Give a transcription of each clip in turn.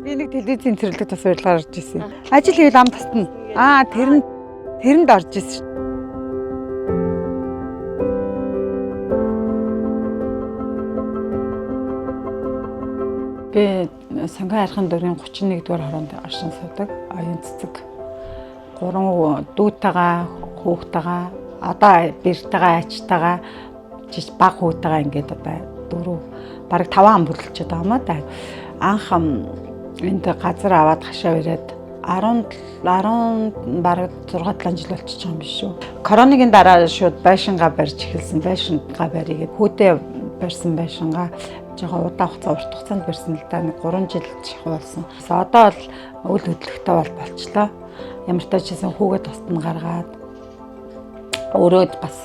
Би нэг телевизийн цэцэрлэгт бас урилгаар орж ирсэн. Ажил хийвэл ам тасна. Тэрэнд орж ирсэн. Би Санхай Архын дөрвийн 31 дугаар хороонд оршин суудаг. Оюун цэцэг. 3 дүүтэйгээ, хүүхдэйгээ, одоо бэртэйгээ, ачтайгаа, жиж баг хүүтэйгээ ингээд одоо 4 бараг 5 ам бүрлчихэд байгаа юм да. Анх энд газар аваад хашаа ирээд 10 бараг 6-7 жил болчихж байгаа юм биш үү. Коронавигийн дараа шууд байшингаа барьж эхэлсэн. Байшингаа барьгээд хүүтэй барьсан байшингаа жоохон удаан хугацаа урт хугацаанд барьсан л да. Нэг 3 жил шахуулсан. Одоо бол үйл хөдлөлтөй болчихлоо. Ямар ч таашсан хүүгээ тусад нь гаргаад өөрөө бас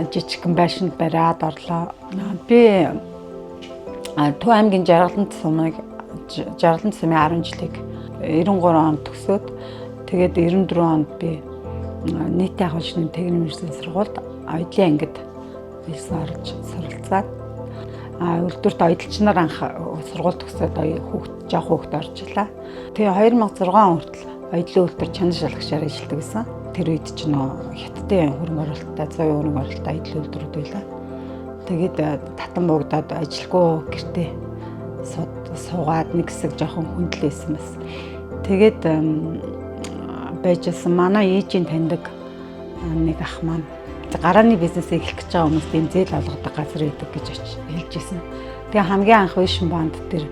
жижигхэн байшинд бариад орлоо. Би Төв аймгийн Жаргалант сумын 10 жилиг 93 онд төгсөөд тэгээд 94 онд би нийтийн агуулгын техникийн сургуульд оюутлын ангид орж суралцаад үйлдвэрт оюутч нар анх сургууль төгсөөд жоох хүүхэд оржлаа. Тэгээ 2006 он хүртэл оюутлын үйлдвэр чанар шалгагчаар ажилладаг гэсэн. Тэр үед ч хятадын хөрөнгө оруулалттай 100% хөрөнгө оруулалттай оюутлын үйлдвэрүүд байлаа. Тэгээд татан буугдаад ажилгүй гэртээ суугаад нэг хэсэг жоохон хүндлээсэн бас. Тэгээд байжсэн манай ээжийн таньдаг нэг ах маань гарааны бизнес эхлэх гэж байгаа хүмүүст энэ зээл олгодог газар идэг гэж хэлжсэн. Тэгээ хамгийн анх Vision Band дээр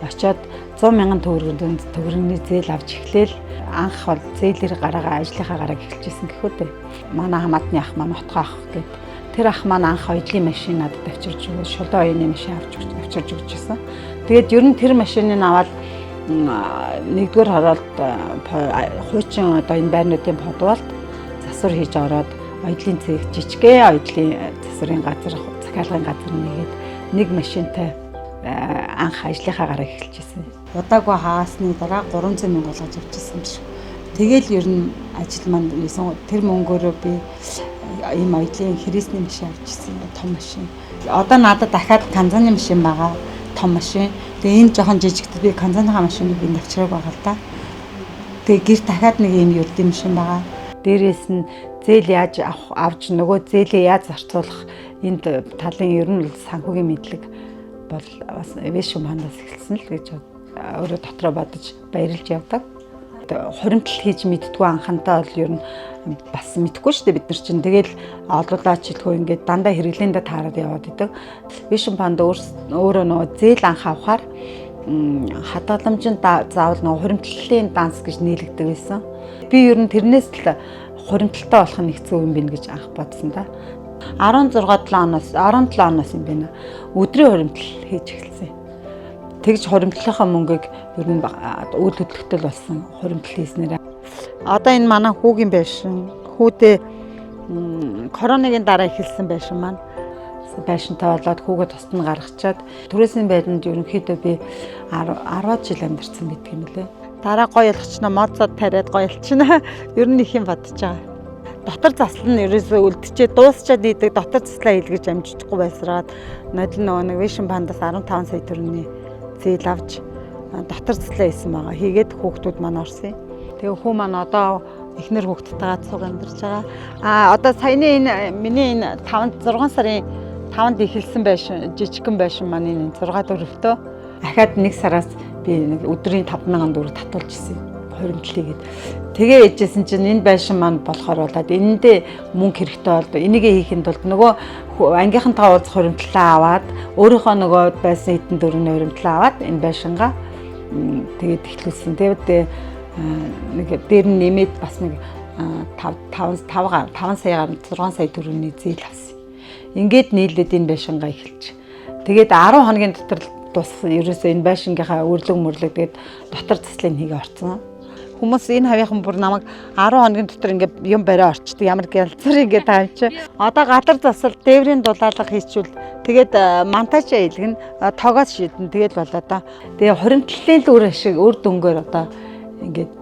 очиод 100 мянган төгрөгийн зээл авч эхлээл анх бол зээлээр ажлынхаа гарааг эхэлжсэн гэхүү дээ. Манай хамаатны ах маань утгаа ах гэдэг. Тэр ах маань анх оюутлын машин надад авчирч өгөөд шулуун оюуны машин авчирч өгчээсэн. Тэгээд ер нь тэр машиныг аваад нэгдүгээр хороолт хуучин одоо энэ байрнуудын подвалд засвар хийж ороод оюутлын цэг жижигхэн оюутлын засварын газар захиалгын газар нэгээд нэг машинтай анх ажлынхаа гараг эхэлжсэн. Удаагүй хаасны дараа 300 мянга болгож авчихсан юм шиг. Тэгэл ер нь ажил маань тэр мөнгөөрөө би ийм оюутлын хэрэгсний машин авчихсан том машин. Одоо надад дахиад канзаны машин байгаа том машин. Тэгээ энэ жоохон жижигтэй би канзаныхаа машиныг би авчираг байгаа л да. Тэгээ гэр дахиад нэг ийм юрдийн машин байгаа. Дээрээс нь зээл яаж авч нөгөө зээлээ яаж зарцуулах энд талын ер нь санхүүгийн мэдлэг бол бас Vision Band-аас эхэлсэн л гэж өөрөө дотроо бодож баярлж явдаг. Хуримтлал хийж мэдтгүй анхантаа бол ер нь бас мэдхгүй шүү дээ бид нар чинь. Тэгэл олуулаач хэлгүй ингээд дандаа хэрэглээндээ таараад яваад идэг. Vision Band өөрөө нөгөө зээл анх авахаар хадгаламжинд заавал нөгөө хуримтлалын данс гэж нийлэгдэг байсан. Би ер нь тэрнээс л хуримтлалтай болох нь хэцүү юм байна гэж анх бодсон да. 17 оноос юм байна. Өдрийн хуримтлал хийж эхэлсэн. Тэгж хуримтлалынхаа мөнгийг ер нь үйл хөдлөлтөй болсон хуримтлал хийснээр. Одоо энэ манай хүүгийн байшин, хүүдээ коронавигийн дараа эхэлсэн байшин маань байшинтай болоод хүүгээ тусад нь гаргачаад түрээсийн байранд ерөнхийдөө би 10 жил амьдарсан гэдэг юм лээ. Дараа гоё ялгчнаа моцод тариад гоё ялчна. Ер нь их юм бодож байгаа. Дотор засал нь ерөөсөө үлдчихээ дуусчаад идэг дотор заслаа хийлгэж амжихгүй байсраад нодлон нөгөө нэг Vision Band-аас 15 сая төгрөгийн зээл авч дотор заслаа хийсэн байгаа. Хийгээд хүүхдүүд маань орсон. Тэгээ хүү маань одоо эхнэр хүүхдтэйгээ цуг амьдарч байгаа. Одоо саяны энэ миний энэ 6 сарын 5-нд эхэлсэн байшин жижигхэн байшин маань энэ 6 дөрөвтөө дахиад 1 сараас би нэг өдрийн 5,000 төгрөг татуулж ирсэн. Хуримтлалыгээд. Тэгээ ээжсэн чинь энэ байшин маань болохоор болоод энэндээ мөнгө хэрэгтэй болд. Энийг хийхэд бол нөгөө ангийнхантайгаа уулзах хуримтлалаа аваад өөрийнхөө нөгөө байсан хэдэн төгрөгийн хуримтлалаа аваад энэ байшингаа тэгээд эхлүүлсэн. Тэгээд нэг дээр нь нэмээд бас нэг 5 саягаар 6 сая төгрөгийн зээл авсан. Ингээд нийлээд энэ байшингаа эхэлж. Тэгээд 10 хоногийн дотор дууссан. Ерөөсөө энэ байшингийнхаа өрлөг тэгээд дотор заслыг хийгээ орцсон. Хүмүүс энэ хавийнхан бүр намайг 10 хоногийн дотор ингээд юм бариа орчдөг. Ямар гэлцэр ингээд таамч. Одоо гадар засал дээврийн дулаалга хийчихвэл тэгээд монтаж хийлгэн тогоос шийдэн тэгээд болоо доо. Тэгээ хуримтлалын үр ашиг үр дүнгээр одоо ингээд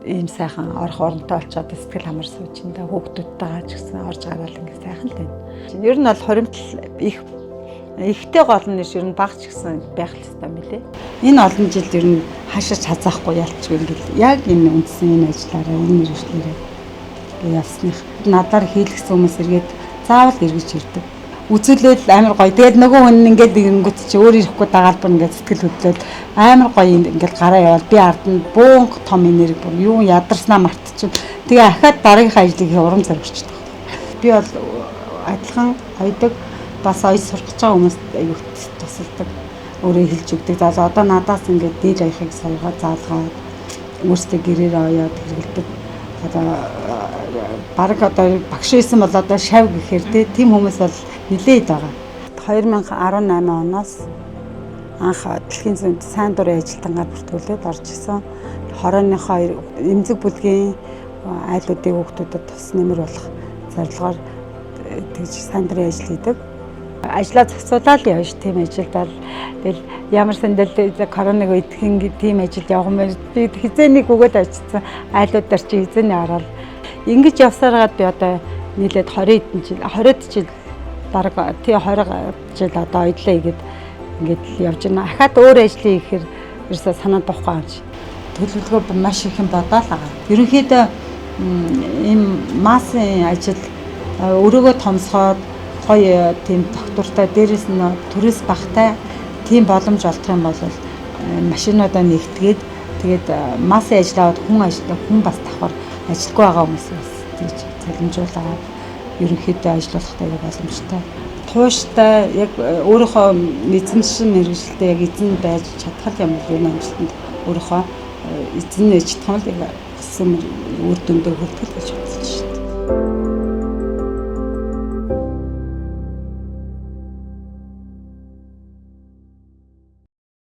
ийм сайхан орох оронтой болчиход сэтгэл хамар сууж энэ хүүхдүүдтэйгээ ч гэсэн орж гараад ингээд сайхан л байна. Ер нь бол хуримтлал их Ихтэй гол нь ер нь багч гэсэн байх л ёстой мөлий. Энэ олон жилд ер нь хашиж хазаахгүй ялцгүй ингээл яг энэ үндсэн энэ ажиллаараа энэ мэргэжлэрээ явсных. Надаар хийлгсэн хүмүүс эргээд заавал эргэж ирдэг. Үзүүлэл амар гоё. Тэгээд нөгөө хүн ингээд ингэнгүүт чи өөр ирэхгүй дагаалбар ингээд сэтгэл хөдлөл амар гоё ингээд гараа явал би ард нь бөөнг том энерги бүр юу ядарснаа мартчихв. Тэгээ ахаад дараагийнхаа ажлыг урам зоригчдаг. Би бол адилхан ойдог бас ой сурах гэж байгаа хүмүүст аюул тусалдаг. Өөрөө хэлж өгдөг. За одоо надаас ингээд дийл аяхыг суулгаад заалгаад өөрсдөө гэрээр оёод хэрэгэлдэг. Одоо бараг одоо багш байсан бол одоо шав гэхээр тийм хүмүүс бол нэлээд байгаа. 2018 оноос анх дэлхийн зүйн сайн дурын ажилтангаар бүртгүүлээд орж исэн. Хорооныхоо эмзэг бүлгийн айлуудын хүүхдүүдэд тус нэмэр болох зорилгоор тэгж сайн дурын ажил хийдэг. Ажлаа зохицуулаад явна ш тийм ажилд бол тэгэл ямар сэндэл коронавиг үед тийм ажил явах юм би хизээнийг өгөөд очсон айлуудаар чи хизээний ороод ингэж явсараад би одоо нийлээд 20 жил дараг тий 20 жил одоо ойдлоо игээд ингээд явж байна. Ахаад өөр ажлыг ихээр ерөөсө санаад бохгүй юм чи. Төлөвлөгөө маш их юм бодоол байгаа. Ерөнхийдөө ийм массын ажил өрөөгөө томсгоод гоё тийм доктортай дээрэс нь төрөөс багтай тийм боломж олдох юм бол машинуудаа нэгтгээд тэгээд массын ажиллаад хүн бас давхар ажилгүй байгаа хүмүүс бас тийж цалинжуулаад ерөнхийдөө ажиллуулахтай боломжтой. Тууштай яг өөрийнхөө эзэмшин мэргэжилтэд яг эзэн байж чадхал юм уу энэ амжилтанд өөрийнхөө эзэн нээж чадах юм л гэсэн үр дүндээ хүртэл гэж байна.